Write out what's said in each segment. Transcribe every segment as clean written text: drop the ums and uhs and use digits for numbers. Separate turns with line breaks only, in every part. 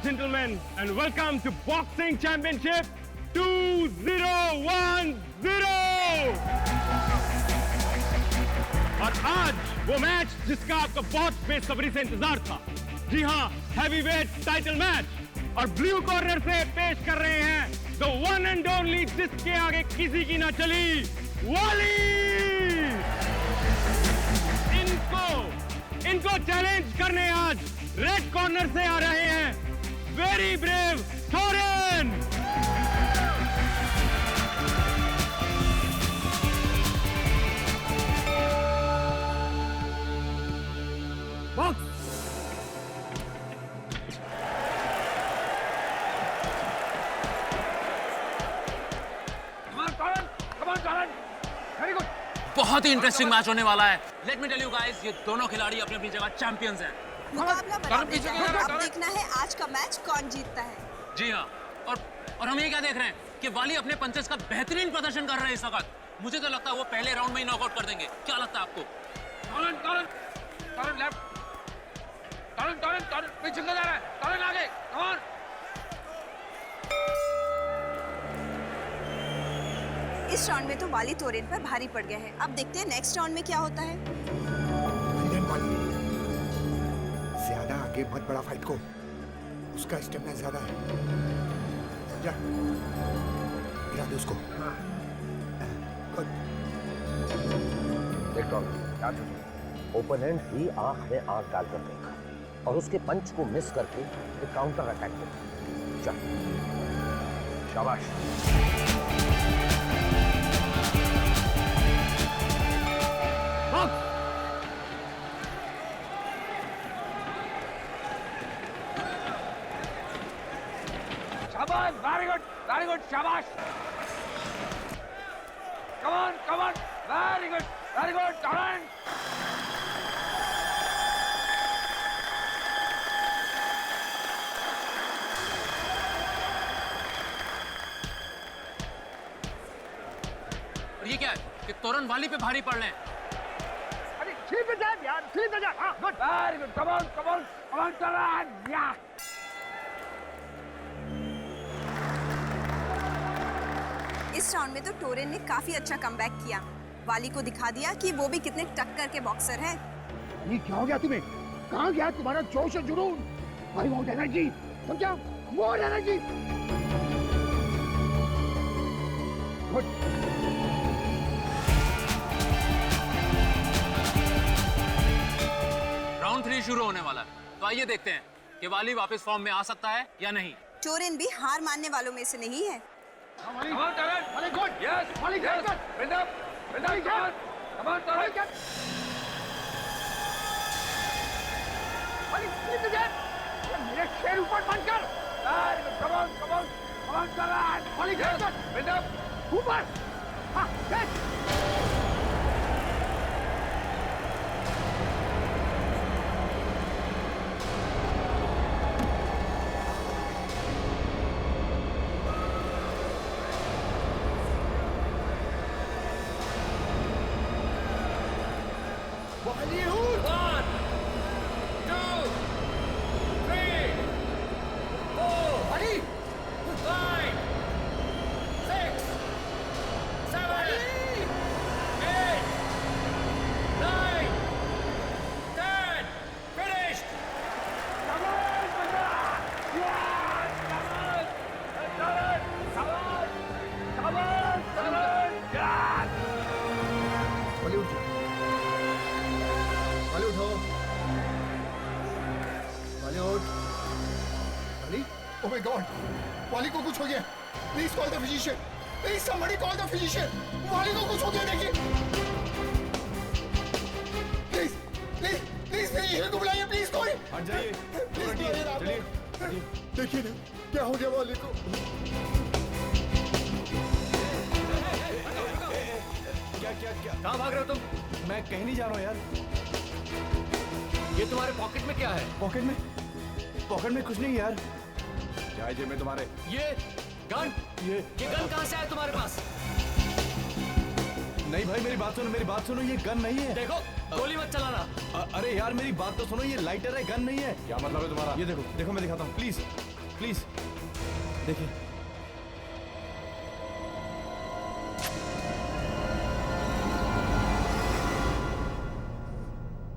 gentlemen, and welcome to Boxing Championship 2010. और आज वो मैच जिसका आपको बहुत बेसब्री से इंतजार था। जी हाँ, हैवीवेट टाइटल मैच। और ब्लू कॉर्नर से पेश कर रहे हैं द वन एंड ओनली, जिसके आगे किसी की ना चली, वाली। इनको चैलेंज करने आज रेड कॉर्नर से आ रहे हैं वेरी ब्रेव टोरेन। बॉक्स।
बहुत ही इंटरेस्टिंग मैच होने वाला है। Let me tell you guys, ये दोनों खिलाड़ी अपनी अपनी जगह चैंपियंस हैं।
मुकाबला बराबरी का है। अब देखना है आज का मैच कौन जीतता है।
जी हाँ, और हम ये क्या देख रहे हैं कि वाली अपने पंचेस का बेहतरीन प्रदर्शन कर रहे हैं इस वक्त। मुझे तो लगता है वो पहले राउंड में ही नॉकआउट कर देंगे। क्या लगता है आपको?
टोरेन लेफ्ट, टोरेन पीछे जा रहा है, टोरेन आगे, कम ऑन।
इस राउंड में तो वाली टोरेन पर भारी पड़ गए हैं। अब देखते हैं नेक्स्ट राउंड में क्या होता है।
ज्यादा आगे मत बढ़ा फाइट को, उसका स्टेमिना ज्यादा है। जा गिरा दे उसको।
ओपोनेंट ही आंख में आंख डालकर देखा और उसके पंच को मिस करके एक काउंटर अटैक किया। चल शाबाश।
शाबाश, वेरी गुड, शाबाश। कम ऑन, वेरी गुड, टोरेन।
और ये क्या है कि तोरन वाली पे भारी पड़ रहे हैं।
अरे ठीक है यार, ठीक है। हां good, very good, come on टोरेन। या
इस राउंड में तो टोरेन ने काफी अच्छा कमबैक किया। वाली को दिखा दिया कि वो भी कितने टक्कर के बॉक्सर हैं।
ये क्या हो गया तुम्हें? कहाँ गया तुम्हारा जोश और जुनून? आई वांट एनर्जी, समझा? More energy. गुड।
राउंड 3 शुरू होने वाला है, तो आइए देखते हैं कि वाली वापस फॉर्म में आ सकता है या नहीं।
टोरेन भी हार मानने वालों में से नहीं है।
Come on, Toren. Very good. Yes. Yes. Build up. Come on, Toren. मेरे शेर ऊपर बंद कर। Very good. Come on, Toren. Yes. Build up. ऊपर. हाँ, yes.
Oh my God! वाली को कुछ हो गया। Please call the physician. Please somebody call the physician. वाली को कुछ हो गया, देखिए। Please physician को बुलाइए, please कोई।
हट जाइए। चलिए।
देखिए ना, क्या हो गया वाली को?
क्या? कहाँ भाग रहे हो तुम? मैं कहीं नहीं जा रहा हूँ यार। ये तुम्हारे पॉकेट में क्या है? पॉकेट में कुछ नहीं यार। क्या है जेब में तुम्हारे? ये गन कहाँ से आया तुम्हारे पास? नहीं भाई, मेरी बात सुनो, ये गन नहीं है। देखो, गोली मत चलाना। अरे यार मेरी बात तो सुनो, ये लाइटर है, गन नहीं है। क्या मतलब है तुम्हारा? ये देखो मैं दिखाता हूँ, प्लीज।
प्लीज देखिए।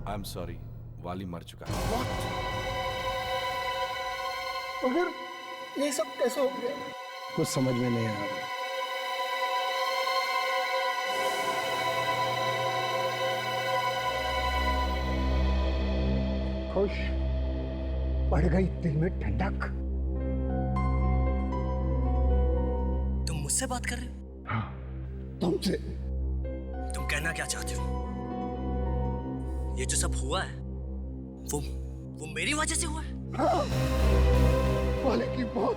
आई एम सॉरी, वाली मर चुका है।
मगर ये सब कैसे हो गया? कुछ समझ में नहीं आ रहा। खुश बढ़ गई दिल में ठंडक।
तुम मुझसे बात कर रहे हो?
हाँ, तुमसे।
तुम कहना क्या चाहते हो? ये जो सब हुआ है वो मेरी वजह से हुआ है?
हाँ, वाले की मौत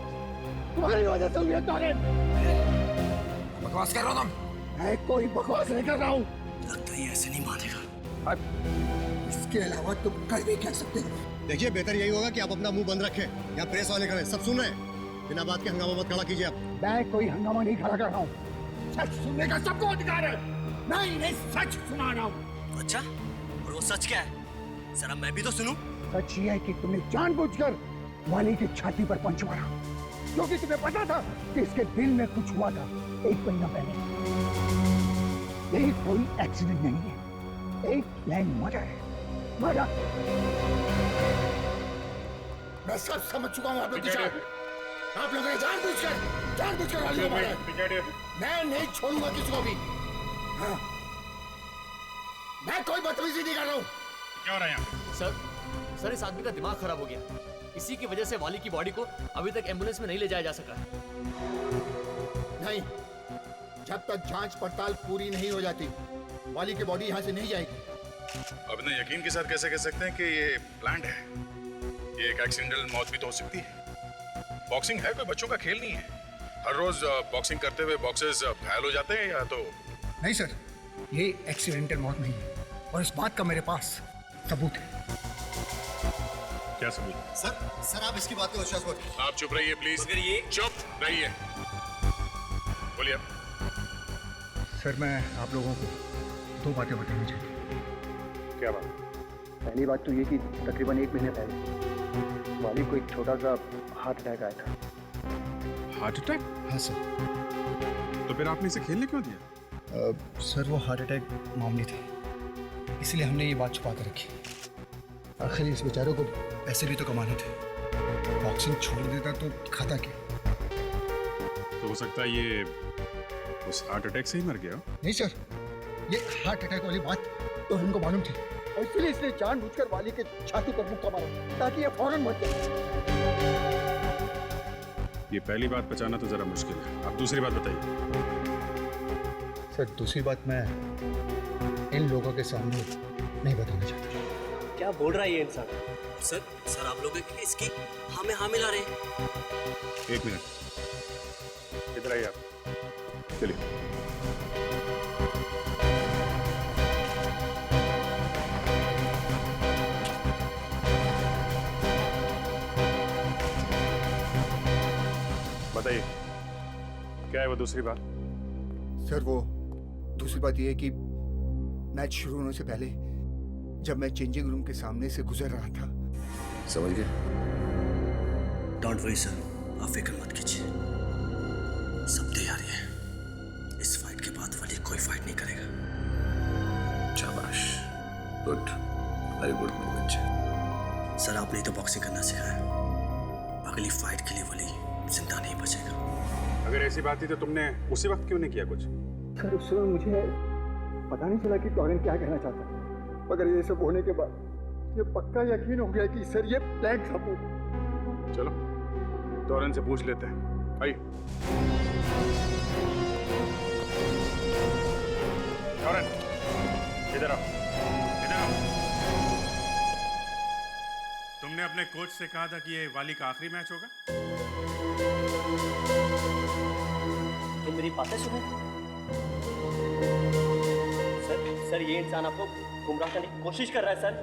तुम्हारी वजह से हुई है तारिक।
बकवास कर रहा हो तुम?
मैं कोई बकवास नहीं कर रहा हूँ।
लगता है ये ऐसे नहीं मानेगा।
इसके अलावा तुम कर भी क्या सकते हो?
देखिए, बेहतर यही होगा कि आप अपना मुंह बंद रखें। यहाँ प्रेस वाले खड़े, सब सुन रहे हैं। बिना बात के हंगामा मत खड़ा कीजिए आप।
मैं कोई हंगामा नहीं खड़ा कर रहा हूँ। सच सुनने का सबको अधिकार है। मैं इन्हें सच सुना रहा हूँ।
अच्छा, और वो सच क्या है? जरा मैं भी तो सुनूं।
सच ये है कि तुमने जानबूझकर वाली की छाती पर पंच मारा, क्योंकि तुम्हें पता था कि इसके दिल में कुछ हुआ था 1 महीना पहले। यही कोई एक्सीडेंट नहीं है, एक प्लान मर्डर है। मर्डर। मैं सब समझ चुका हूँ आप लोग की चाल। आप लोगों ने जानबूझकर वाली को मारा है। मैं नहीं छोड़ूंगा किसी को भी। हाँ, मैं कोई बदतमीजी नहीं कर रहा हूँ।
क्या हो रहा है यहाँ?
सर इस आदमी का दिमाग खराब हो गया। इसी की वजह से वाली की बॉडी को अभी तक एम्बुलेंस में नहीं ले जाया जा सका है।
नहीं, जब तक जांच पड़ताल पूरी नहीं हो जाती वाली की बॉडी यहाँ से नहीं जाएगी।
अब इतने यकीन के साथ कैसे कह सकते हैं कि ये प्लान्ड है? ये एक एक्सीडेंटल मौत भी तो हो सकती है। बॉक्सिंग है कोई बच्चों का खेल नहीं है। हर रोज बॉक्सिंग करते हुए बॉक्सर्स घायल हो जाते हैं या तो।
नहीं सर, ये एक्सीडेंटल मौत नहीं है और इस बात का मेरे पास सबूत है।
क्या सबूत?
सर आप इसकी बात को विश्वास मत कीजिए।
आप चुप रहिए प्लीज।
मगर ये
चुप रहिए। बोलिए।
सर मैं आप लोगों को 2 बातें बतानी चाहिए।
क्या बात?
पहली बात तो ये कि तकरीबन 1 महीने पहले वाली को एक छोटा सा हार्ट अटैक आया था।
Heart attack?
हाँ सर।
तो फिर आपने इसे खेलने क्यों दिया?
सर वो हार्ट अटैक मामूली था, इसलिए हमने ये बात छुपा कर रखी। आखिर इस बेचारे को पैसे भी तो कमाने थे। बॉक्सिंग छोड़ देता तो खाता क्या?
तो हो सकता है ये उस हार्ट अटैक से ही मर गया।
नहीं सर, ये हार्ट अटैक वाली बात तो हमको मालूम थी और इसलिए इसने जानबूझकर वाली के छाती पर मुक्का मारा ताकि ये फौरन मर जाए।
ये पहली बात बचाना तो जरा मुश्किल है। आप दूसरी बात बताइए।
सर दूसरी बात मैं इन लोगों के सामने नहीं बताना चाहता।
क्या बोल रहा है ये इंसान? सर आप लोग इसकी हाँ में हाँ मिला रहे हैं।
1 मिनट, इधर आइए आप। चलिए। बताइए क्या है वो दूसरी बात?
सर वो दूसरी बात ये है कि मैच शुरू होने से पहले जब मैं चेंजिंग रूम के सामने से गुजर रहा था।
समझ गए?
डोंट वरी सर, आप फिक्र मत कीजिए, सब तैयारी है। इस फाइट के बाद वाली कोई फाइट नहीं करेगा।
शाबाश, good, very good moment.
Sir आपने ही तो बॉक्सिंग करना सिखाया, अगली फाइट के लिए वाली जिंदा नहीं बचेगा।
अगर ऐसी बात थी तो तुमने उसी वक्त क्यों नहीं किया कुछ?
सर उस समय मुझे पता नहीं चला कि टॉरेन क्या कहना चाहता, मगर ये सब होने के बाद ये पक्का यकीन हो गया कि सर ये प्लान था।
चलो टॉरेन से पूछ लेते हैं। आइए। टॉरेन इधर आओ, इधर आओ। तुमने अपने कोच से कहा था कि ये वाली का आखिरी मैच होगा।
तुम मेरी बातें सुने? सर ये इंसान आपको गुमराह करने की कोशिश कर रहा है सर।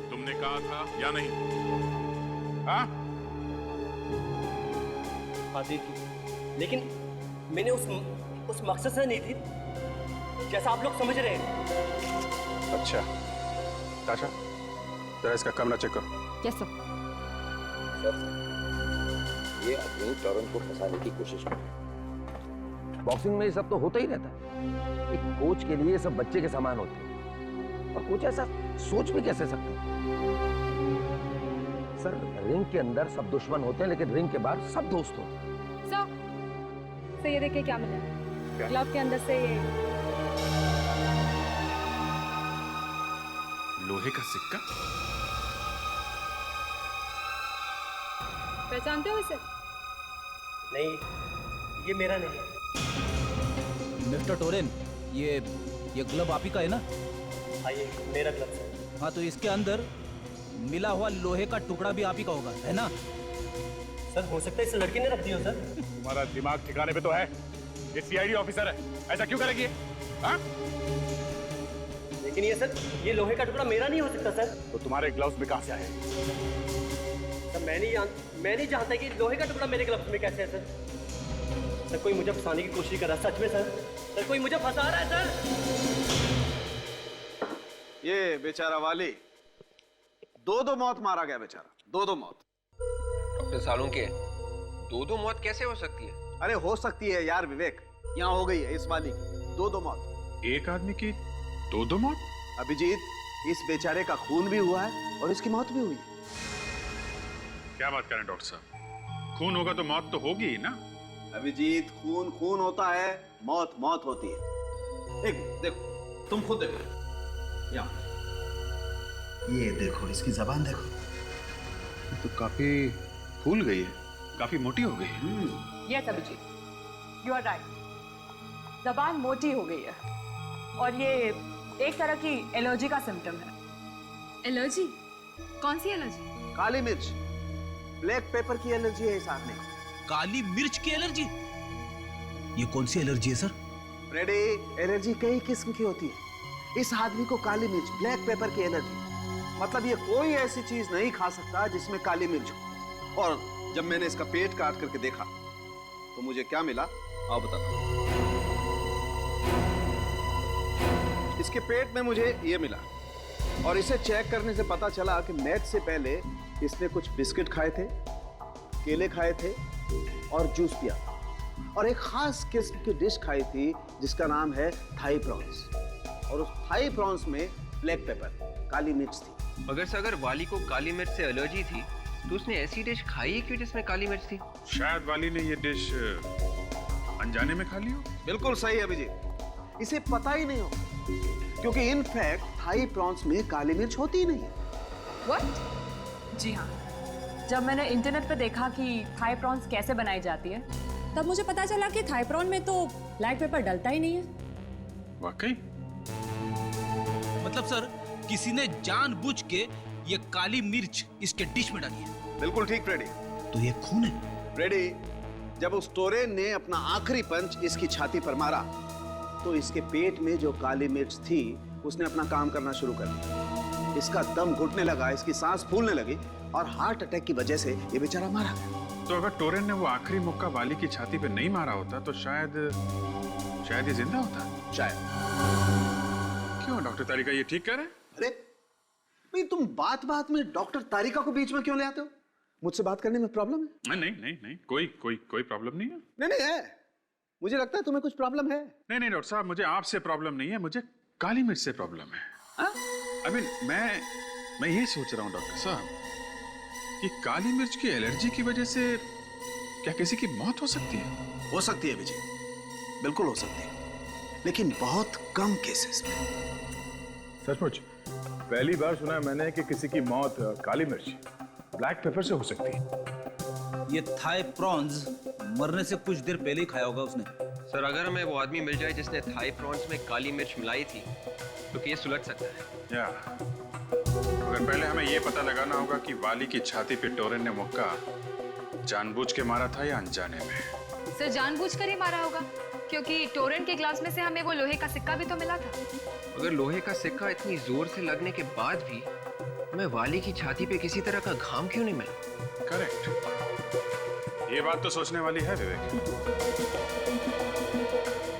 तुमने कहा था या नहीं? हाँ?
हाँ दी थी, लेकिन मैंने उस मकसद से नहीं थी जैसा आप लोग समझ रहे हैं।
अच्छा ताशा, जरा इसका कमरा चेक करो।
Yes sir.
ये आदमी टॉरन को फंसाने की कोशिश कर रहा है। बॉक्सिंग में ये सब तो होता ही रहता है। एक कोच के लिए सब बच्चे के समान होते हैं, और कोच ऐसा सोच भी कैसे सकते हैं? सर, रिंग के अंदर सब दुश्मन होते हैं, लेकिन रिंग के बाहर सब दोस्त होते हैं।
सर, ये देखिए क्या मिला। ग्लव के अंदर से ये
लोहे का सिक्का।
पहचानते हो इसे?
नहीं, ये मेरा नहीं है।
मिस्टर टोरेन, ये ग्लव आप ही का है ना?
हाँ, ये मेरा ग्लव है।
हाँ, तो इसके अंदर मिला हुआ लोहे का टुकड़ा भी आप ही का होगा, है ना?
सर, हो सकता है इस लड़के ने रख दिया हो सर।
तुम्हारा दिमाग ठिकाने पे तो है? ये सीआईडी ऑफिसर है, ऐसा क्यों करेगी? हाँ?
लेकिन ये सर, ये लोहे का टुकड़ा मेरा नहीं हो सकता सर।
तो तुम्हारे ग्लव्स में कहां से आए?
सर, मैं नहीं जानता कि लोहे का टुकड़ा मेरे ग्लव्स में कैसे है सर। सर, कोई मुझे फंसाने की कोशिश कर रहा है, सच में सर। सर, कोई मुझे फंसा रहा है सर।
ये बेचारा वाली, दो मौत मारा गया बेचारा, दो मौत।
डॉक्टर सालुंके, दो मौत कैसे हो सकती है?
अरे हो सकती है यार विवेक, यहाँ हो गई है इस वाली की दो मौत।
एक आदमी की दो मौत?
अभिजीत, इस बेचारे का खून भी हुआ है और इसकी मौत भी हुई है।
क्या बात करें डॉक्टर साहब, खून होगा तो मौत तो होगी ही ना?
अभिजीत, खून होता है, मौत होती है। एक देखो, तुम खुद देखो, यहाँ ये देखो, इसकी जबान देखो,
तो काफी फूल गई है, काफी मोटी हो गई है।
Yes Abhijit, you are right. जबान मोटी हो गई है और ये एक तरह की एलर्जी का सिम्टम है। एलर्जी? कौन सी एलर्जी?
काली मिर्च, ब्लैक पेपर की एलर्जी है इस आदमी को।
काली मिर्च की एलर्जी? ये कौन सी एलर्जी है सर?
रेडी, एलर्जी कई किस्म की होती है। इस आदमी को काली मिर्च, ब्लैक पेपर की एलर्जी, मतलब ये कोई ऐसी चीज नहीं खा सकता जिसमें काली मिर्च हो। और जब मैंने इसका पेट काट करके देखा तो मुझे क्या मिला, आओ बताता हूं। इसके पेट में मुझे ये मिला, और इसे चेक करने से पता चला कि मैच से पहले इसने कुछ बिस्किट खाए थे, केले खाए थे और जूस पिया था, और एक खास किस्म की डिश खाई थी जिसका नाम है थाई प्रॉन्स, और उस थाई प्रॉन्स में ब्लैक पेपर, काली मिर्च थी।
अगर वाली को काली मिर्च से एलर्जी थी तो उसने ऐसी डिश खाई है क्यों जिसमें काली मिर्च थी?
शायद वाली ने ये डिश अनजाने में खा ली हो।
बिल्कुल सही अभिजीत, इसे पता ही नहीं हो, क्योंकि इनफैक्ट थाई प्रॉन्स में काली मिर्च होती ही नहीं है।
व्हाट? जी हाँ, जब मैंने इंटरनेट पे देखा कि थाई प्रॉन्स कैसे बनाई जाती है, तब मुझे पता चला कि थाई प्रॉन में तो ब्लैक पेपर डलता ही नहीं है।
वाकई?
मतलब सर, किसी ने जानबूझ के ये काली मिर्च इसके डिश में डाली है।
बिल्कुल ठीक फ्रेडी।
तो ये खून है?
फ्रेडी, जब उस टोरेन ने अपना आखिरी पंच इसकी छाती पर मारा तो इसके पेट में जो काली मिर्च थी उसने अपना काम करना शुरू कर दिया। इसका दम घुटने लगा, इसकी सांस फूलने लगी, और हार्ट अटैक की वजह से ये बेचारा मारा गया।
तो अगर टोरेन ने वो आखिरी मुक्का वाली की छाती पे नहीं मारा होता तो शायद ये जिंदा होता।
शायद।
क्यों डॉक्टर तारिका ये ठीक कह रहे हैं?
अरे भाई, तुम बात में डॉक्टर तारिका को बीच में क्यों ले आते हो? मुझसे बात करने में प्रॉब्लम है?
नहीं, कोई प्रॉब्लम नहीं है।
नहीं है, मुझे लगता है तुम्हें कुछ प्रॉब्लम है।
नहीं डॉक्टर साहब, मुझे आपसे प्रॉब्लम नहीं है, मुझे काली मिर्च से प्रॉब्लम है। I mean, मैं ये सोच रहा हूँ डॉक्टर साहब कि काली मिर्च की एलर्जी की वजह से क्या किसी की मौत हो सकती है?
हो सकती है विजय, बिल्कुल हो सकती है, लेकिन बहुत कम केसेस में।
सचमुच पहली बार सुना है मैंने कि किसी की मौत काली मिर्च, ब्लैक पेपर से हो सकती है।
ये थाई प्रॉन्स मरने से कुछ देर पहले ही खाया होगा उसने।
सर, अगर हमें वो आदमी मिल जाए जिसने थाई प्रॉन्स में काली मिर्च मिलाई थी तो केस सुलझ सकता है।
या मगर पहले हमें ये पता लगाना होगा कि वाली की छाती पे टोरेन ने मुक्का जानबूझ के मारा था या अनजाने में।
सर, जानबूझकर ही मारा होगा, क्योंकि टोरेन के ग्लास में से हमें वो लोहे का सिक्का भी तो मिला था।
अगर लोहे का सिक्का इतनी जोर से लगने के बाद भी हमें वाली की छाती पे किसी तरह का घाम क्यों नहीं मिला?
करेक्ट, ये बात तो सोचने वाली है विवेक।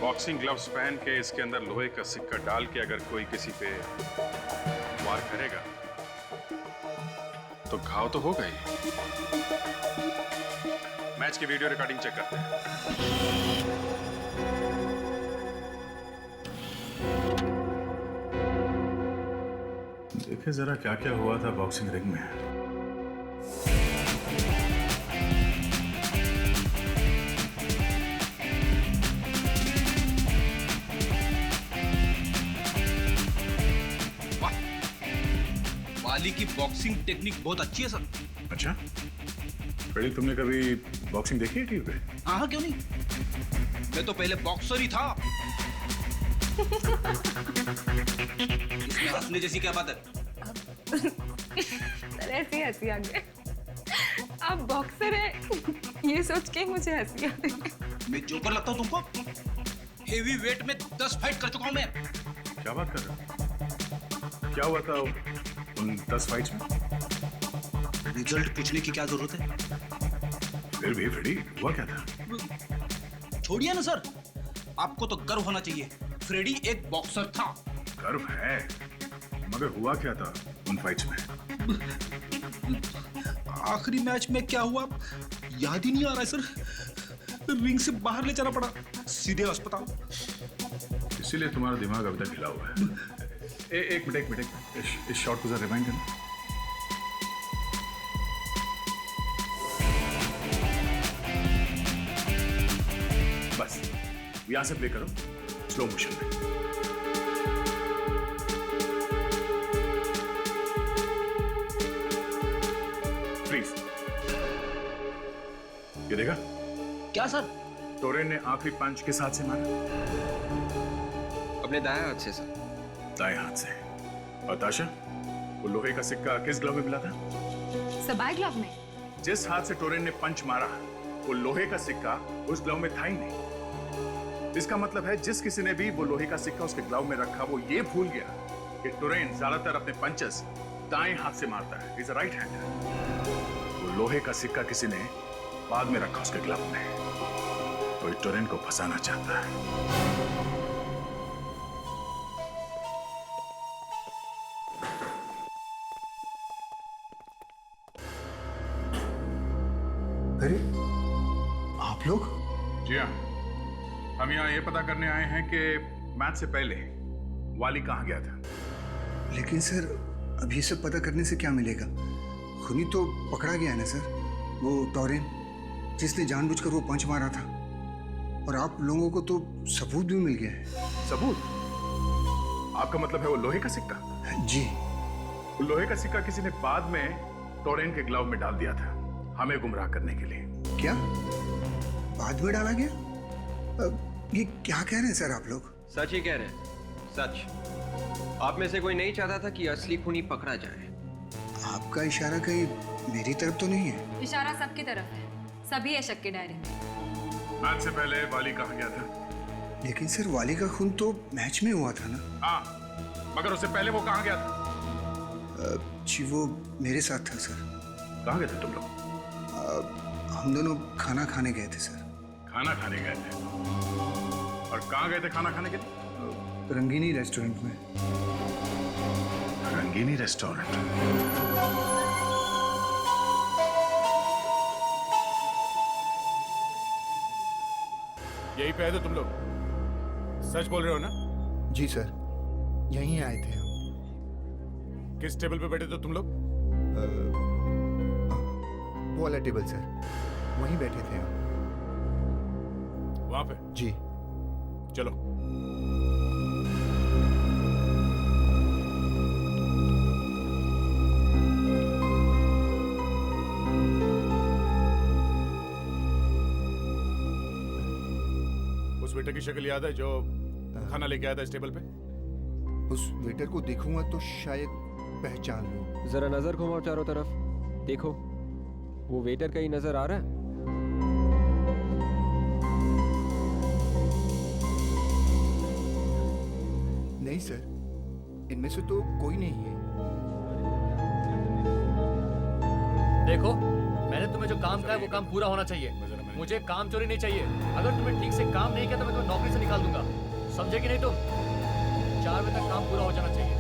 बॉक्सिंग ग्लव्स पहन के इसके अंदर लोहे का सिक्का डाल के अगर कोई किसी पे वार करेगा तो घाव तो होगा ही, मैच की वीडियो रिकॉर्डिंग चेक करते हैं। देखे जरा क्या क्या हुआ था बॉक्सिंग रिंग में।
वाली की बॉक्सिंग टेक्निक बहुत अच्छी है सर।
अच्छा, फ्रेडी तुमने कभी बॉक्सिंग देखी है टीवी पे?
हाँ क्यों नहीं, मैं तो पहले बॉक्सर ही था। इसमें हंसने जैसी क्या बात है?
सर ऐसी हंसी आ गई। आप बॉक्सर हैं ये सोच के मुझे हंसी आ रही।
मैं जोकर लगता हूँ तुमको? हेवी वेट में 10 फाइट कर चुका हूँ मैं।
क्या बात कर रहे हो? क्या हुआ था उन 10 फाइट्स में?
रिजल्ट पूछने की क्या जरूरत है?
फिर भी फ्रेडी हुआ क्या था?
छोड़िए ना सर, आपको तो गर्व होना चाहिए। फ्रेडी एक बॉक्सर था।
गर्व है, मगर हुआ क्या था उन फाइट्स में?
आखिरी मैच में क्या हुआ याद ही नहीं आ रहा है सर। रिंग से बाहर ले जाना पड़ा, सीधे अस्पताल।
इसीलिए तुम्हारा दिमाग अभी तक हिला हुआ है। एक मिनट इस शॉट को जरा रिवाइंड करना। बस यहां से प्ले करो स्लो मोशन में। प्लीज ये देखा?
क्या सर?
टोरेन ने आखिरी पंच किस हाथ से मारा?
अपने दाएं हाथ से सर।
दाएं हाथ से। और ताशा, वो लोहे का सिक्का किस ग्लव में मिला था?
सबाई ग्लव में।
जिस हाथ से टोरेन ने पंच मारा वो लोहे का सिक्का उस ग्लव में था ही नहीं। इसका मतलब है जिस किसी ने भी वो लोहे का सिक्का उसके ग्लव में रखा वो ये भूल गया कि टोरेन ज्यादातर अपने पंचेस दाएं हाथ से मारता है। Is a right hander. वो लोहे का सिक्का किसी ने बाद में रखा उसके ग्लव में। कोई टोरेन को फंसाना चाहता है।
अरे आप लोग?
जी हाँ, हम यहाँ ये पता करने आए हैं कि मैच से पहले वाली कहाँ गया था।
लेकिन सर अब ये सब पता करने से क्या मिलेगा? खूनी तो पकड़ा गया है ना सर, वो टोरेन जिसने जानबूझकर वो पंच मारा था। और आप लोगों को तो सबूत भी मिल गया है।
सबूत? आपका मतलब है वो लोहे का सिक्का?
जी।
वो लोहे का सिक्का किसी ने बाद में टोरेन के ग्लव में डाल दिया था हमें गुमराह करने के लिए।
क्या बाद में डाला गया? ये क्या कह रहे हैं सर आप लोग?
सच ही कह रहे हैं, सच। आप में से कोई नहीं चाहता था कि असली खूनी पकड़ा जाए।
आपका इशारा कहीं मेरी तरफ तो नहीं है?
इशारा सबकी तरफ है, सभी है शक के दायरे में।
मैच से पहले वाली कहाँ गया था?
लेकिन सर वाली का खून तो मैच में हुआ था ना?
हाँ, मगर उससे पहले वो कहाँ गया था?
जी वो मेरे साथ था सर।
कहाँ गए थे तुम लोग?
हम दोनों खाना खाने गए थे सर।
खाना खाने गए थे? और कहाँ गए थे खाना खाने के लिए?
रंगीनी रेस्टोरेंट में।
रंगीनी रेस्टोरेंट? यही पे है तो तुम लोग सच बोल रहे हो ना?
जी सर, यहीं आए थे हम।
किस टेबल पे बैठे थे तुम लोग?
वो वाला टेबल सर, वहीं बैठे थे हम।
वहां पे?
जी।
चलो। उस वेटर की शक्ल याद है जो खाना लेके आया था इस टेबल पे?
उस वेटर को देखूंगा तो शायद पहचान लूं।
जरा नजर घुमाओ चारों तरफ, देखो वो वेटर कहीं नजर आ रहा है?
नहीं सर, इनमें से तो कोई नहीं है।
देखो, मैंने तुम्हें जो काम कहा है वो काम पूरा होना चाहिए। मुझे काम चोरी नहीं चाहिए। अगर तुम्हें ठीक से काम नहीं किया तो मैं तुम्हें नौकरी से निकाल दूंगा, समझे कि नहीं तुम? 4 बजे तक काम पूरा हो जाना चाहिए।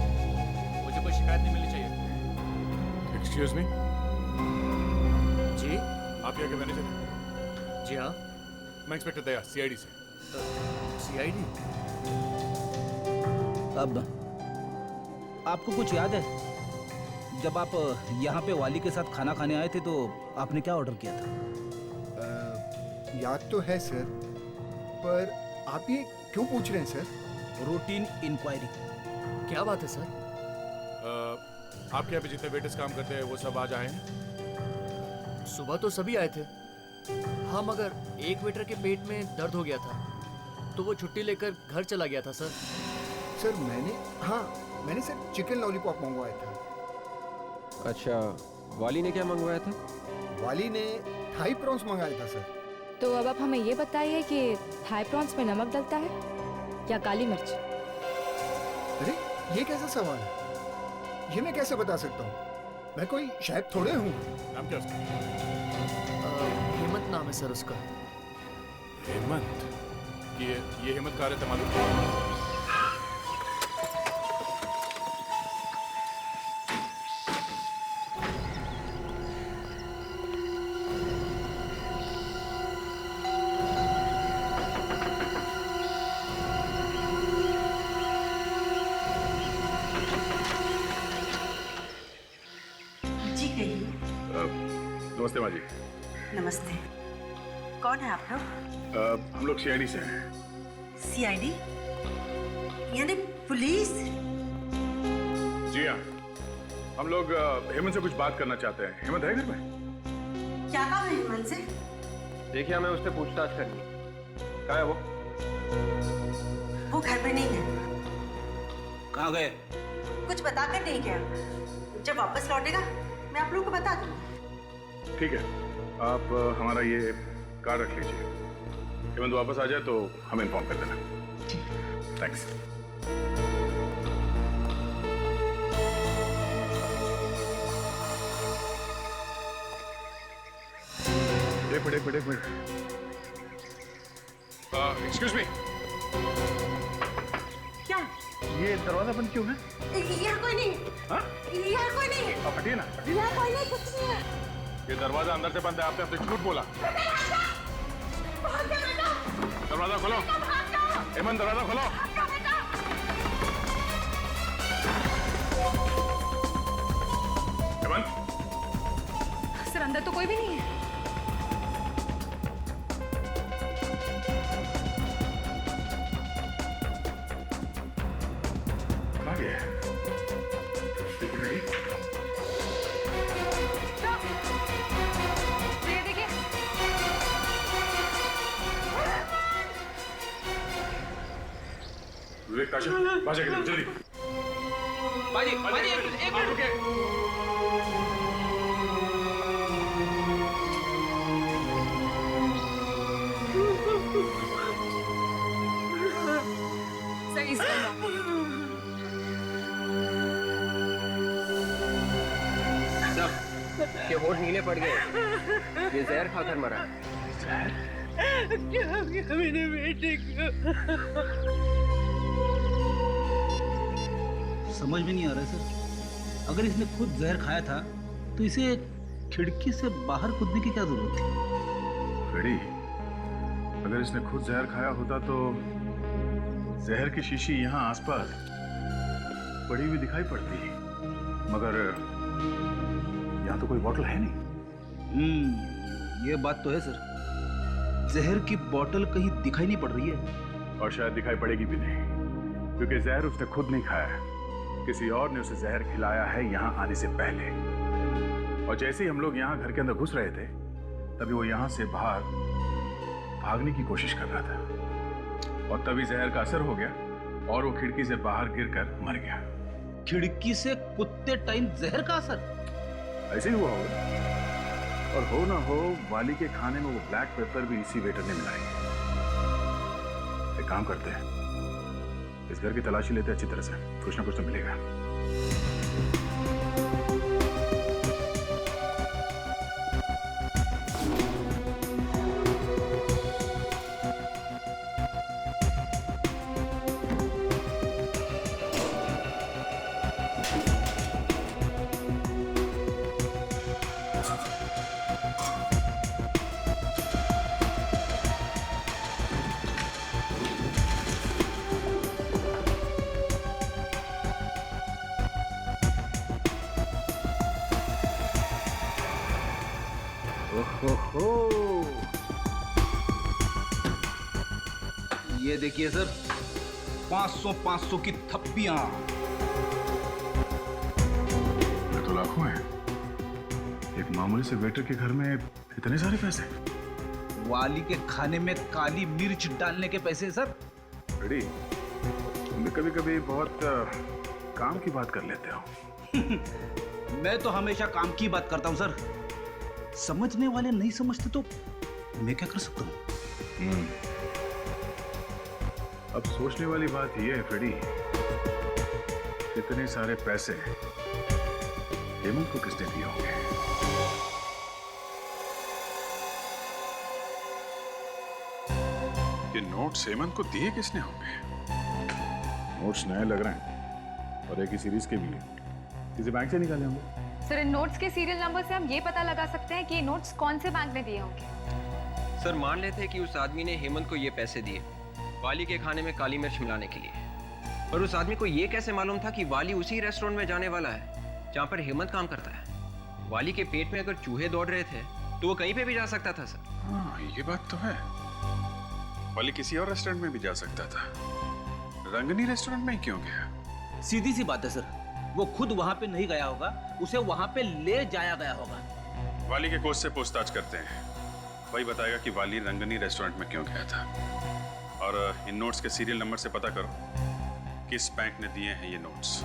मुझे कोई शिकायत नहीं मिलनी चाहिए।
Excuse me? जी, आप यहाँ के मैनेजर हैं?
जी हाँ।
मैं इंस्पेक्टर दया, सीआईडी से।
सीआईडी?
अब आपको कुछ याद है, जब आप यहाँ पे वाली के साथ खाना खाने आए थे तो आपने क्या ऑर्डर किया था?
याद तो है सर, पर आप ये क्यों पूछ रहे हैं सर?
Routine inquiry.
क्या बात है सर?
आपके यहाँ पे जितने वेटर्स काम करते हैं वो सब आज आए हैं?
सुबह तो सभी आए थे, हाँ, मगर एक वेटर के पेट में दर्द हो गया था तो वो छुट्टी लेकर घर चला गया था सर।
सर मैंने सर चिकन लॉलीपॉप मंगवाया था।
अच्छा, वाली ने क्या मंगवाया था?
वाली ने थाई प्रॉन्स मंगाया था सर।
तो अब आप हमें ये बताइए कि थाई प्रॉन्स में नमक डलता है या काली मिर्च?
अरे ये कैसा सवाल है, ये मैं कैसे बता सकता हूँ? मैं कोई शायद थोड़े हूँ।
नाम क्या उसका?
हेमंत नाम है सर उसका।
हेमंत? ये हेमंत कहाँ रहता मालूम? नमस्ते माँ जी।
नमस्ते। कौन है आप लोग?
हम लोग सीआईडी से हैं।
सीआईडी? यानी पुलिस?
जी हाँ, हम लोग हेमंत से कुछ बात करना चाहते हैं। हेमंत है घर में?
क्या काम है हेमंत से?
देखिए, हमें उससे पूछताछ करनी है। कहाँ है वो?
वो घर में नहीं है।
कहाँ गए?
कुछ बताकर नहीं गया। जब वापस लौटेगा मैं आप लोगों को बता दूंगा।
ठीक है, आप हमारा ये कार्ड रख लीजिए। हेमंत वापस आ जाए तो हमें इन्फॉर्म कर देना। थैंक्स। एक मिनट। Excuse me.
क्या?
ये दरवाजा बंद क्यों है?
यहाँ कोई नहीं।
हाँ?
यहाँ कोई नहीं।
आप हटिए ना।
यहाँ कोई नहीं, कुछ नहीं है।
ये दरवाजा अंदर से बंद है, आपने अपने झूठ बोला। दरवाजा खोलो। हेमंत, दरवाजा खोलो। हेमंत।
सर अंदर तो कोई भी नहीं है।
कहाँ गया है? विवेक, ताशा, बाजा के लिए जल्दी।
बाजी, एक मिनट रुके।
सही
सब के होठ नीले पड़ गए। ये जहर खाकर मरा।
क्या मेरे बेटे को?
समझ में नहीं आ रहा है सर, अगर इसने खुद जहर खाया था तो इसे खिड़की से बाहर कूदने की क्या जरूरत थी?
फ्रेडी, अगर इसने खुद जहर खाया होता तो जहर की शीशी यहाँ आसपास पड़ी हुई दिखाई पड़ती, मगर यहाँ तो कोई बोतल है नहीं।
ये बात तो है सर, जहर की बोतल कहीं दिखाई नहीं पड़ रही है।
और शायद दिखाई पड़ेगी भी नहीं, क्योंकि जहर उसने खुद नहीं खाया, किसी और ने उसे जहर खिलाया है यहाँ आने से पहले। और जैसे ही हम लोग यहाँ घर के अंदर घुस रहे थे, तभी वो यहाँ से बाहर भागने की कोशिश कर रहा था, और तभी जहर का असर हो गया और वो खिड़की से बाहर गिरकर मर गया।
खिड़की से कूदते टाइम जहर का असर?
ऐसे ही हुआ होगा, और हो ना हो वाली के खाने में वो ब्लैक पेपर भी इसी वेटर ने मिलाई। एक काम करते हैं, इस घर की तलाशी लेते अच्छी तरह से, कुछ ना कुछ तो मिलेगा।
ओहो, ये देखिए सर, 500 की थप्पियां।
ये तो लाखों है। एक मामूली से वेटर के घर में इतने सारे पैसे।
वाली के खाने में काली मिर्च डालने के पैसे सर।
रेडी, तुम कभी कभी बहुत काम की बात कर लेते हो।
मैं तो हमेशा काम की बात करता हूं सर। समझने वाले नहीं समझते तो मैं क्या कर सकता हूं?
अब सोचने वाली बात यह है फ्रेडी, इतने सारे पैसे हेमंत को किसने दिए होंगे? ये नोट्स हेमंत को दिए किसने होंगे? नोट्स नए लग रहे हैं और एक ही सीरीज के भी हैं। किसी बैंक से निकाले होंगे।
सर, इन नोट्स के सीरियल नंबर से हम ये पता लगा सकते हैं कि ये नोट्स कौन से बैंक में दिए होंगे।
सर, मान लेते हैं कि उस आदमी ने हेमंत को ये पैसे दिए वाली के खाने में काली मिर्च मिलाने के लिए, पर उस आदमी को ये कैसे मालूम था कि वाली उसी रेस्टोरेंट में जाने वाला है जहाँ पर हेमंत काम करता है? वाली के पेट में अगर चूहे दौड़ रहे थे तो वो कहीं पे भी जा सकता था सर।
हाँ, ये बात तो है। वाली किसी और रेस्टोरेंट में भी जा सकता था, रंगनी रेस्टोरेंट में ही क्यों गया?
सीधी सी बात है सर, वो खुद वहां पे नहीं गया होगा, उसे वहां पे ले जाया गया होगा।
वाली के कोच से पूछताछ करते हैं, वही बताएगा कि वाली रंगनी रेस्टोरेंट में क्यों गया था। और इन नोट्स के सीरियल नंबर से पता करो किस बैंक ने दिए हैं ये नोट्स।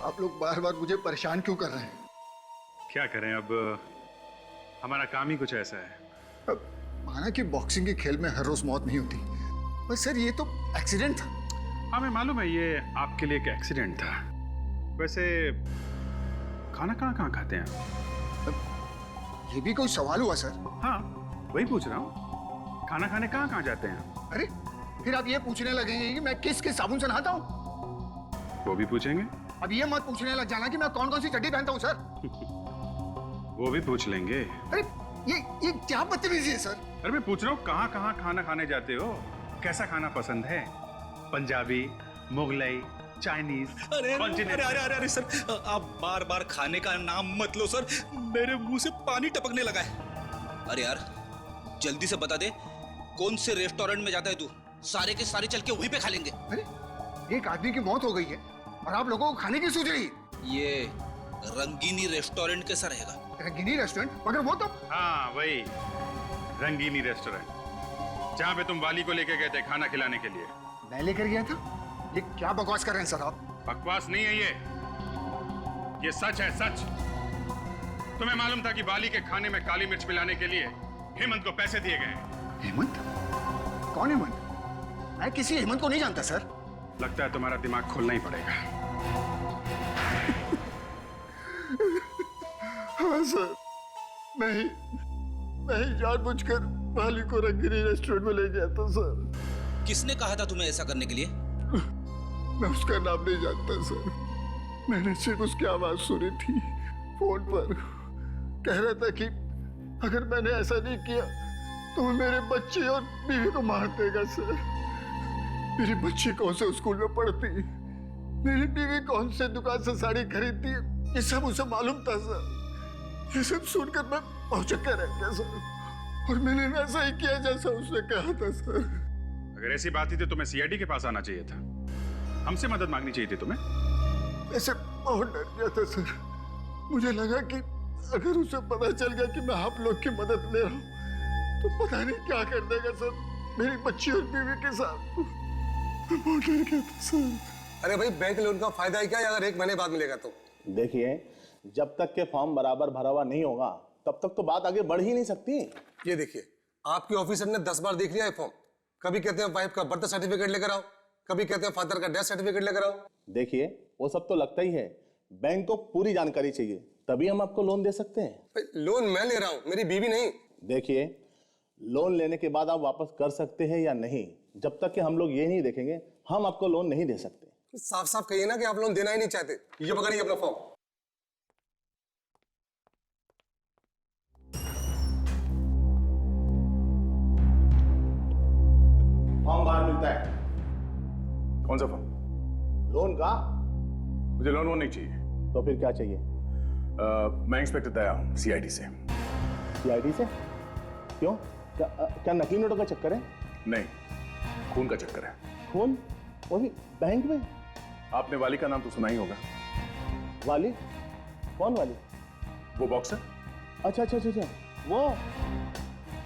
आप लोग बार बार मुझे परेशान क्यों कर रहे हैं?
क्या करें, अब हमारा काम ही कुछ ऐसा है।
अब माना कि बॉक्सिंग के खेल में हर रोज मौत नहीं होती, पर सर ये तो एक्सीडेंट था।
हमें मालूम है ये आपके लिए एक एक्सीडेंट था। वैसे खाना कहाँ खाते हैं?
ये भी कोई सवाल हुआ सर?
हाँ, वही पूछ रहा हूँ, खाना खाने कहाँ जाते हैं?
अरे फिर आप ये पूछने लगेंगे कि मैं किस साबुन से नहाता हूँ?
वो भी पूछेंगे।
अब ये मत पूछने लग जाना कि मैं कौन कौन सी चड्डी पहनता हूँ सर।
वो भी पूछ लेंगे।
अरे ये क्या बदतमीजी है सर?
अरे मैं पूछ रहा हूँ कहाँ खाना खाने जाते हो? कैसा खाना पसंद है? पंजाबी, मुगलई, चाइनीज?
अरे सर, आप बार बार खाने का नाम मत लो सर, मेरे मुंह से पानी टपकने लगा है। अरे यार जल्दी से बता दे, कौन से रेस्टोरेंट में जाता है तू? सारे के सारे चल के वहीं पे खा लेंगे।
अरे एक आदमी की मौत हो गई है और आप लोगों को खाने की सूझ रही है।
ये रंगीनी रेस्टोरेंट कैसा रहेगा?
रंगीनी रेस्टोरेंट? मगर वो तो
हाँ वही रंगीनी रेस्टोरेंट जहाँ पे तुम वाली को लेके गए थे खाना खिलाने के लिए।
मैं लेकर गया था? ये क्या बकवास कर रहे हैं सर आप?
बकवास नहीं है ये सच है, सच। तुम्हें मालूम था कि वाली के खाने में काली मिर्च मिलाने के लिए हेमंत को पैसे दिए गए।
हेमंत? कौन हेमंत? मैं किसी हेमंत को नहीं जानता सर।
लगता है तुम्हारा दिमाग खोलना ही पड़ेगा।
हाँ सर, मैं ही जानबूझकर वाली को रंगीनी रेस्टोरेंट में ले गया था सर।
किसने कहा था तुम्हें ऐसा करने के लिए?
मैं उसका नाम नहीं जानता सर, मैंने सिर्फ उसकी आवाज सुनी थी फोन पर। कह रहा था कि अगर मैंने ऐसा नहीं किया तो वो मेरे बच्चे और बीवी को मार देगा सर। मेरी बच्ची कौन से स्कूल में पढ़ती, मेरी बीवी कौन से दुकान से साड़ी खरीदती, ये सब उसे मालूम था सर। ये सब सुनकर मैं भौचक्का रह गया सर, और मैंने वैसा ही किया जैसा उसने कहा था सर।
अगर ऐसी बात थी तो तुम्हें सीआईडी के पास आना चाहिए था, हमसे मदद मांगनी चाहिए थी तुम्हें।
ऐसे बहुत डर गया था सर, मुझे लगा कि अगर उसे पता चल गया कि मैं आप लोग की मदद ले रहा हूँ तो पता नहीं क्या कर देगा सर मेरी बच्ची और बीवी के साथ। बहुत डर गया था सर।
अरे भाई बैंक लोन का फायदा है क्या अगर 1 महीने बाद मिलेगा तो?
देखिए, जब तक के फॉर्म बराबर भरा हुआ नहीं होगा तब तक तो बात आगे बढ़ ही नहीं सकती।
ये देखिए, आपके ऑफिसर ने 10 बार देख लिया है फॉर्म। कभी कहते हैं वाइफ का बर्थ सर्टिफिकेट लेकर आओ, कभी कहते हैं फादर का डेथ सर्टिफिकेट लेकर आओ।
देखिए वो सब तो लगता ही है, बैंक को पूरी जानकारी चाहिए, तभी हम आपको लोन दे सकते हैं।
लोन मैं ले रहा हूँ, मेरी बीवी नहीं।
देखिए लोन लेने के बाद आप वापस कर सकते हैं या नहीं, जब तक कि हम लोग ये नहीं देखेंगे हम आपको लोन नहीं दे सकते।
साफ साफ कहिए ना कि आप लोन देना ही नहीं चाहते। ये पकड़िए अपना फॉर्म।
फॉर्म बाहर मिलता है।
कौन सा फॉर्म?
लोन का?
मुझे लोन वोन नहीं चाहिए।
तो फिर क्या चाहिए?
मैं इंस्पेक्टर दया हूँ, CID से।
CID से? क्यों? क्या नकली नोटों का चक्कर है?
नहीं, खून का चक्कर है।
खून? वो भी बैंक में?
आपने वाली का नाम तो सुना ही होगा।
वाली? कौन वाली?
वो बॉक्सर।
अच्छा अच्छा अच्छा वो।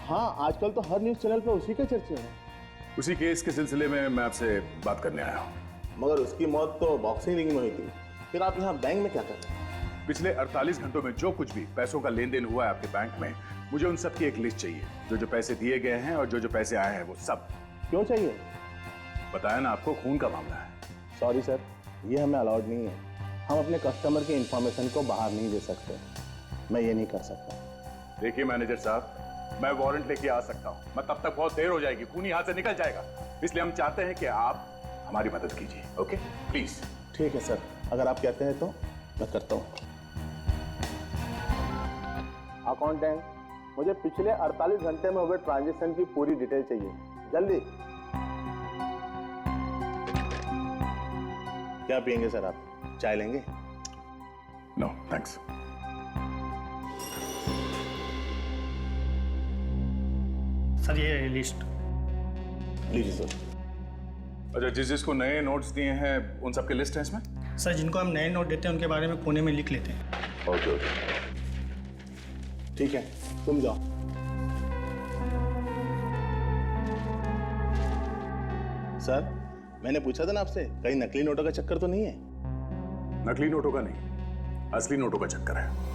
हाँ, आजकल तो हर न्यूज चैनल पे उसी के चर्चे हैं।
उसी केस के सिलसिले में मैं आपसे बात करने आया हूँ।
मगर उसकी मौत तो बॉक्सिंग रिंग में हुई थी, फिर आप यहाँ बैंक में क्या कर रहे हैं?
पिछले 48 घंटों में जो कुछ भी पैसों का लेन देन हुआ है आपके बैंक में, मुझे उन सब की एक लिस्ट चाहिए। जो पैसे दिए गए हैं और जो पैसे आए हैं वो सब।
क्यों चाहिए?
बताया ना आपको, खून का मामला है।
सॉरी सर, ये हमें अलाउड नहीं है। हम अपने कस्टमर की इंफॉर्मेशन को बाहर नहीं दे सकते। मैं ये नहीं कर सकता।
देखिए मैनेजर साहब, मैं वारंट लेके आ सकता हूँ, मैं तब तक बहुत देर हो जाएगी, खूनी हाथ से निकल जाएगा। इसलिए हम चाहते हैं कि आप हमारी मदद कीजिए। Okay please.
ठीक है सर, अगर आप कहते हैं तो मैं करता हूँ। अकाउंटेंट, मुझे पिछले 48 घंटे में हुए ट्रांजैक्शन की पूरी डिटेल चाहिए, जल्दी। क्या पियेंगे सर आप? चाय लेंगे?
No thanks.
सर ये लिस्ट
लीजिए सर।
अच्छा, जिसको नए नोट्स दिए हैं उन सबकी लिस्ट है इसमें?
सर जिनको हम नए नोट देते हैं उनके बारे में कोने में लिख लेते हैं।
ओके ओके
ठीक है, तुम जाओ। सर मैंने पूछा था ना आपसे, कहीं नकली नोटों का चक्कर तो नहीं है?
नकली नोटों का नहीं, असली नोटों का चक्कर है।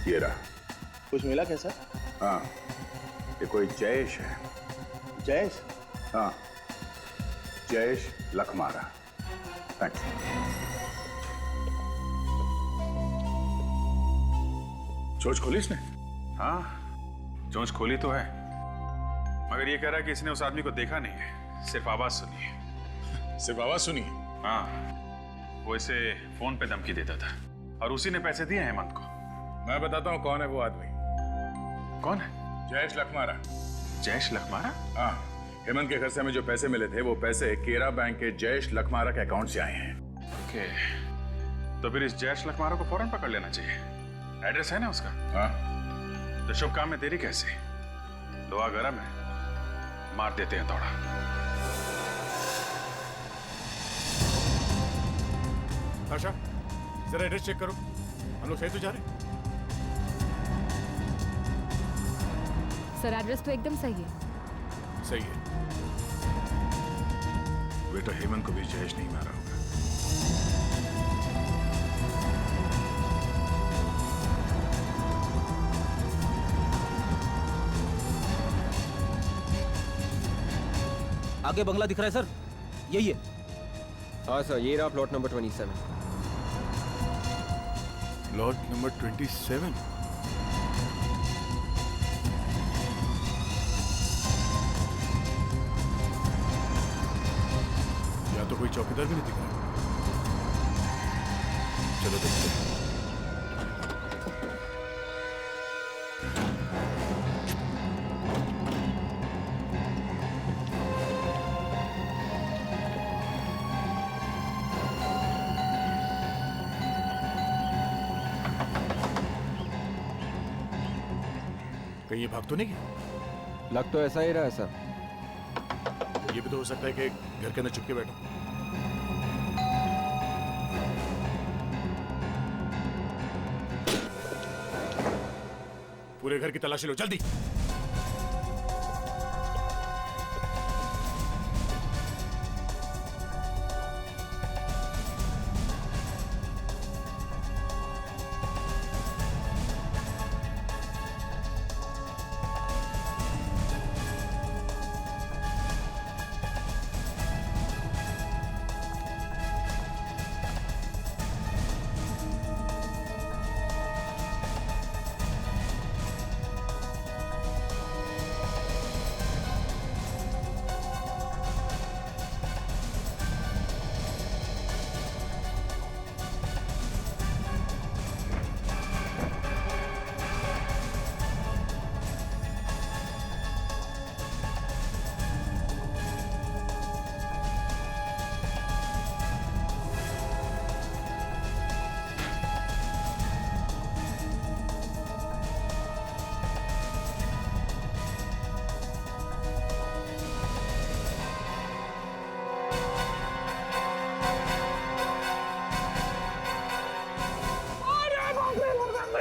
ये रहा।
कुछ मिला क्या सर?
हाँ, ये कोई जयेश है।
जयेश?
हाँ, जयेश लखमारा। थैंक्स। चोंच खोली इसने?
हाँ, चोंच खोली तो है, मगर ये कह रहा है कि इसने उस आदमी को देखा नहीं है, सिर्फ आवाज सुनी है।
सिर्फ आवाज सुनी है?
हाँ, वो इसे फोन पे धमकी देता था और उसी ने पैसे दिए हेमंत को।
मैं बताता हूँ कौन है वो आदमी।
कौन है?
जयेश लखमारा।
जयेश लखमारा?
हाँ, हेमंत के घर से हमें जो पैसे मिले थे वो पैसे केरा बैंक के जयेश लखमारा के अकाउंट से आए हैं।
ओके, तो फिर इस जयेश लखमारा को फौरन पकड़ लेना चाहिए। एड्रेस है ना उसका?
हाँ।
तो शुभ काम में देरी कैसे? लोहा गरम है, मार देते हैं थोड़ा।
आशा, जरा एड्रेस चेक करो, हम लोग सही तो जा रहे हैं?
सर एड्रेस तो एकदम सही है।
सही है। बेटा हेमंत को भी जयेश नहीं मारा होगा।
आगे बंगला दिख रहा है सर, यही है।
हाँ सर, ये रहा प्लॉट नंबर 27।
Plot number 27? या तो कोई चौकीदार भी नहीं दिख रहा। चलो देखते हैं। कहीं ये भाग तो नहीं गया?
लग तो ऐसा ही रहा है सर।
ये भी तो हो सकता है कि घर के अंदर चुप के बैठो। पूरे घर की तलाशी लो जल्दी।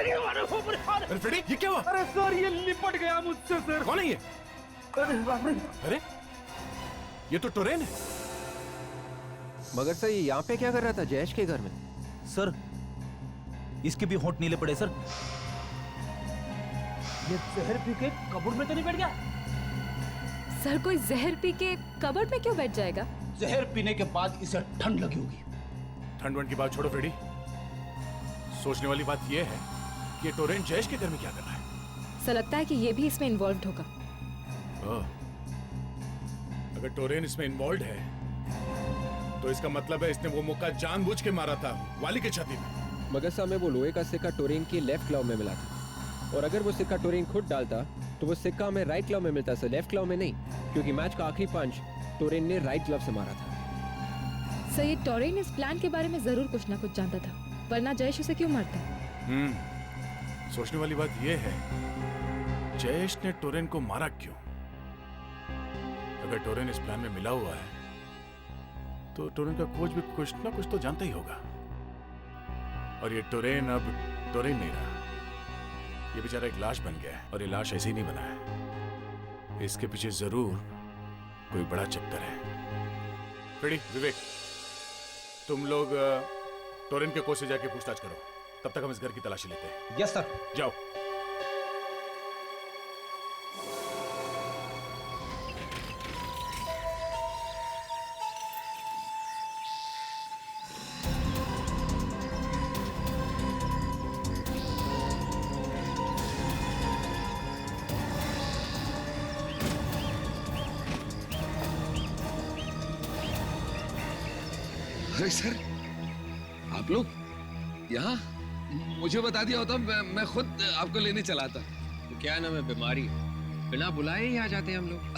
अरे फ्रेडी, ये क्या हुआ?
अरे सर ये लिपट गया मुझसे सर।
कौन है ये?
अरे बाप रे।
अरे ये तो टोरेन है।
मगर सर ये यहाँ पे क्या कर रहा था जयेश के घर में?
सर इसके भी होंठ नीले पड़े सर।
ये जहर पी के कबर्ड में तो नहीं बैठ गया?
सर कोई जहर पी के कबर्ड में क्यों बैठ जाएगा?
जहर पीने के बाद इसे ठंड लगी होगी।
ठंड वंड की बात छोड़ो फ्रेडी, सोचने वाली बात यह है कि ये टोरेन जयेश के घर में क्या कर रहा है?
सर लगता है कि ये भी इसमें इन्वॉल्व होगा।
अगर टोरेन इसमें इन्वॉल्व है तो इसका मतलब है इसने वो मुक्का जानबूझ के मारा था वाली के छाती में।
मगर साहब में वो लोहे का सिक्का टोरेन के लेफ्ट क्लॉव में मिला था, और अगर वो सिक्का टोरेन खुद डालता तो वो सिक्का हमें राइट क्लॉव में मिलता सर, लेफ्ट क्लॉव में नहीं, क्योंकि मैच का आखिरी पंच टोरेन ने राइट ग्लव से मारा था।
सर ये टोरेन इस प्लान के बारे में जरूर कुछ ना कुछ जानता था, वरना जयेश उसे क्यों मारता?
सोचने वाली बात यह है जयेश ने टोरेन को मारा क्यों? अगर टोरेन इस प्लान में मिला हुआ है तो टोरेन का कोच भी कुछ ना कुछ तो जानता ही होगा, और ये टोरेन अब टोरेन नहीं रहा, ये बेचारा एक लाश बन गया है, और ये लाश ऐसे ही नहीं बना है, इसके पीछे जरूर कोई बड़ा चक्कर है। फ्रेडी, विवेक, तुम लोग टोरेन के कोच से जाके पूछताछ करो, तब तक हम इस घर की तलाशी लेते हैं।
Yes sir.
जाओ।
अरे सर, आप लोग यहाँ? मुझे बता दिया होता मैं खुद आपको लेने चला था।
तो क्या नाम है, बीमारी बिना बुलाए ही आ जाते हैं हम लोग।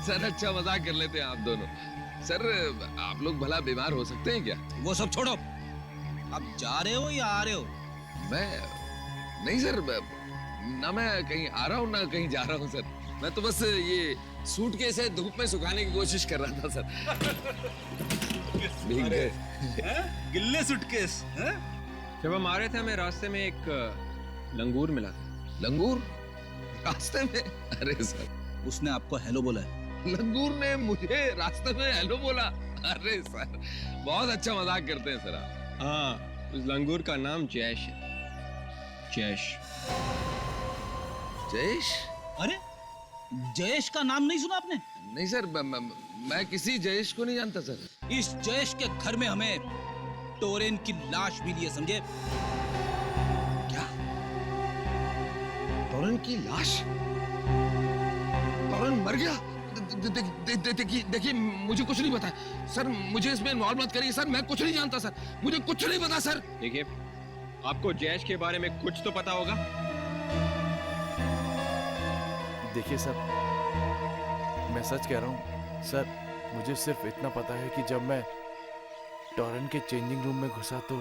सर अच्छा मजाक कर लेते हैं आप दोनों। सर आप लोग भला बीमार हो सकते हैं क्या?
वो सब छोड़ो, आप जा रहे हो या आ रहे हो?
मैं नहीं सर, ना मैं कहीं आ रहा हूँ ना कहीं जा रहा हूँ सर, मैं तो बस ये सूटकेस है धूप में सुखाने की कोशिश कर रहा था सर।
गिल्ले सूटकेस?
जब हम आ रहे थे हमें रास्ते में एक लंगूर मिला।
लंगूर रास्ते में? अरे सर
उसने आपको हेलो बोला है?
लंगूर ने मुझे रास्ते में हेलो बोला? अरे सर बहुत अच्छा मजाक करते हैं सर आप।
हाँ, उस लंगूर का नाम जयेश है। जयेश।
जयेश?
अरे जयेश का नाम नहीं सुना आपने?
नहीं सर, मैं किसी जयेश को नहीं जानता सर।
इस जयेश के घर में हमें टोरेन की लाश मिली है, समझे?
क्या? टोरेन की लाश? टोरेन मर गया? देखिए मुझे कुछ नहीं पता सर, मुझे इसमें इन्वॉल्व मत करिए सर, मैं कुछ नहीं जानता सर, मुझे कुछ नहीं पता सर।
देखिए आपको जयेश के बारे में कुछ तो पता होगा।
देखिए सर, मैं सच कह रहा हूँ सर, मुझे सिर्फ इतना पता है कि जब मैं टोरेन के चेंजिंग रूम में घुसा तो।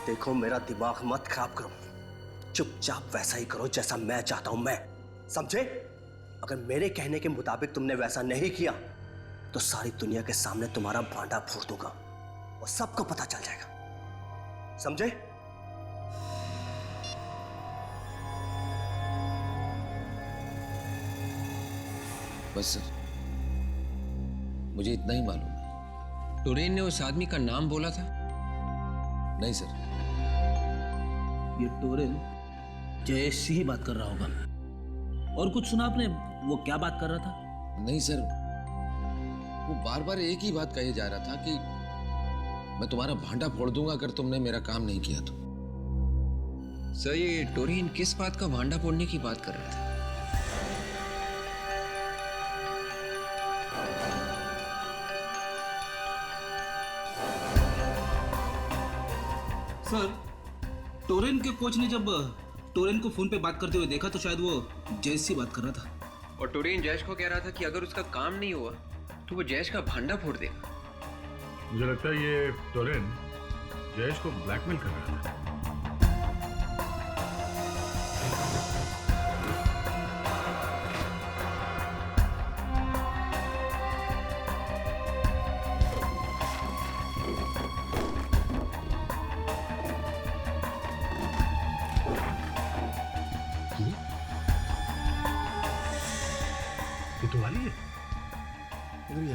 देखो मेरा दिमाग मत खराब करो, चुपचाप वैसा ही करो जैसा मैं चाहता हूं, मैं, समझे? अगर मेरे कहने के मुताबिक तुमने वैसा नहीं किया तो सारी दुनिया के सामने तुम्हारा भांडा फोड़ दूंगा और सबको पता चल जाएगा, समझे?
बस सर, मुझे इतना ही मालूम है।
टोरेन ने उस आदमी का नाम बोला था?
नहीं सर।
ये टोरेन जयेश से ही बात कर रहा होगा। और कुछ सुना आपने? वो क्या बात कर रहा था?
नहीं सर, वो बार बार एक ही बात कही जा रहा था कि मैं तुम्हारा भांडा फोड़ दूंगा अगर तुमने मेरा काम नहीं किया तो।
सर ये टोरेन किस बात का भांडा फोड़ने की बात कर रहा था?
सर, टोरेन के कोच ने जब टोरेन को फोन पे बात करते हुए देखा तो शायद वो जयेश से बात कर रहा था।
और टोरेन जयेश को कह रहा था कि अगर उसका काम नहीं हुआ तो वो जयेश का भांडा फोड़ देगा।
मुझे लगता है ये टोरेन जयेश को ब्लैकमेल कर रहा था।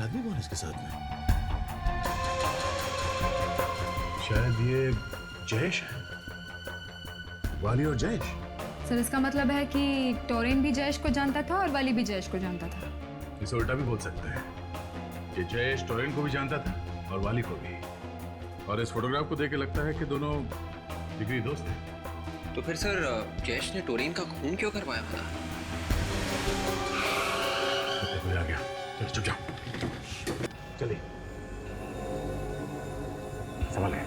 आदमी कौन है इसके साथ में? शायद ये जयेश है। वाली और जयेश।
सर इसका मतलब है कि टोरेन भी जयेश को जानता था और वाली भी जयेश को जानता था।
इसे उल्टा भी बोल सकते हैं कि जयेश टोरेन को भी जानता था और वाली को भी। और इस फोटोग्राफ को देख के लगता है कि दोनों जिगरी दोस्त हैं।
तो फिर सर जयेश ने टोरेन का खून क्यों करवाया था?
कोई आ गया। चल चुप जाओ। चलिए संभाल गए।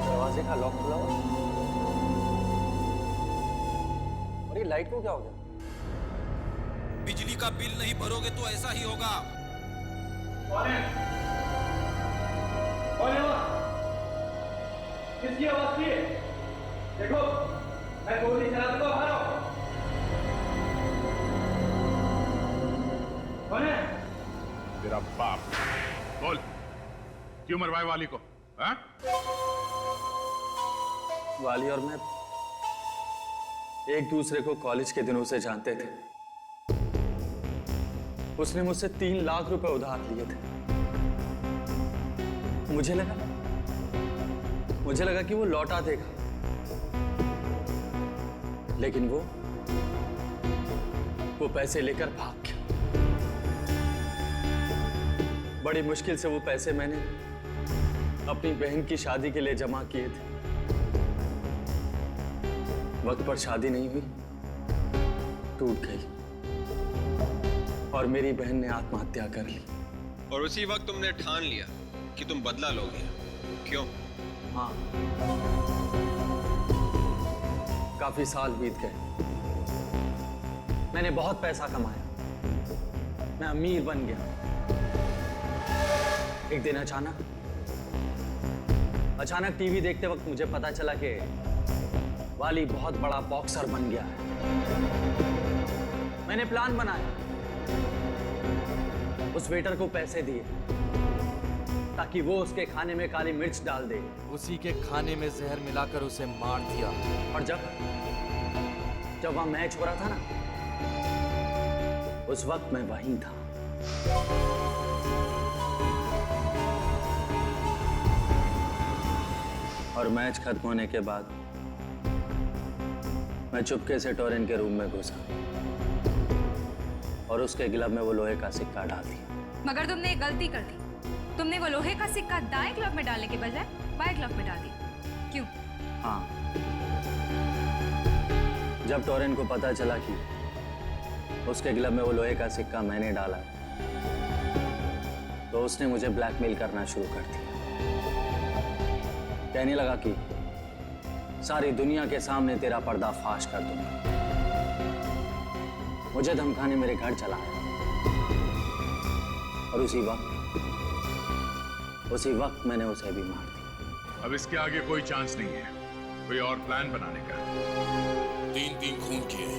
दरवाजे का लॉक खुला हुआ और ये लाइट को क्या हो गया?
बिजली का बिल नहीं भरोगे तो ऐसा ही होगा।
कौन है? कौन है वहाँ? किसकी आवाज थी? देखो मैं गोली चला दूंगा, बाहर आओ। कौन है?
तेरा बाप। बोल क्यों मरवाए वाली को? हाँ?
वाली और मैं एक दूसरे को कॉलेज के दिनों से जानते थे। उसने मुझसे 3 लाख रुपए उधार लिए थे। मुझे लगा कि वो लौटा देगा, लेकिन वो पैसे लेकर भाग गया। बड़ी मुश्किल से वो पैसे मैंने अपनी बहन की शादी के लिए जमा किए थे। वक्त पर शादी नहीं हुई, टूट गई और मेरी बहन ने आत्महत्या कर ली।
और उसी वक्त तुमने ठान लिया कि तुम बदला लोगे। क्यों?
हाँ, काफी साल बीत गए। मैंने बहुत पैसा कमाया, मैं अमीर बन गया। एक दिन अचानक टीवी देखते वक्त मुझे पता चला कि वाली बहुत बड़ा बॉक्सर बन गया है। मैंने प्लान बनाया, उस वेटर को पैसे दिए ताकि वो उसके खाने में काली मिर्च डाल दे।
उसी के खाने में जहर मिलाकर उसे मार दिया।
और जब वहां मैच हो रहा था ना, उस वक्त मैं वहीं था। और मैच खत्म होने के बाद मैं चुपके से टोरेन के रूम में घुसा और उसके गिलब में वो लोहे का सिक्का डाल दिया।
मगर तुमने एक गलती कर दी। तुमने वो लोहे का सिक्का दाएं ग्लव में डालने के बजाय बाएं ग्लव में डाल दिया। क्यों?
हाँ, जब टोरेन को पता चला कि उसके गिलब में वो लोहे का सिक्का मैंने डाला, तो उसने मुझे ब्लैकमेल करना शुरू कर दिया। कहने लगा कि सारी दुनिया के सामने तेरा पर्दाफाश कर दूंगा। मुझे धमकाने मेरे घर चला आया और उसी वक्त मैंने उसे भी मार दिया।
अब इसके आगे कोई चांस नहीं है कोई और प्लान बनाने का।
3 खून किए,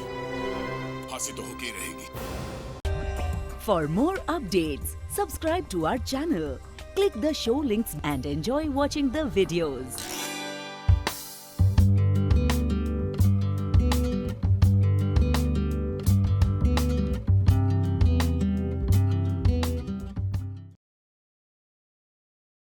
फांसी तो होके रहेगी।
For more updates, subscribe to our channel, click the show links and enjoy watching the videos.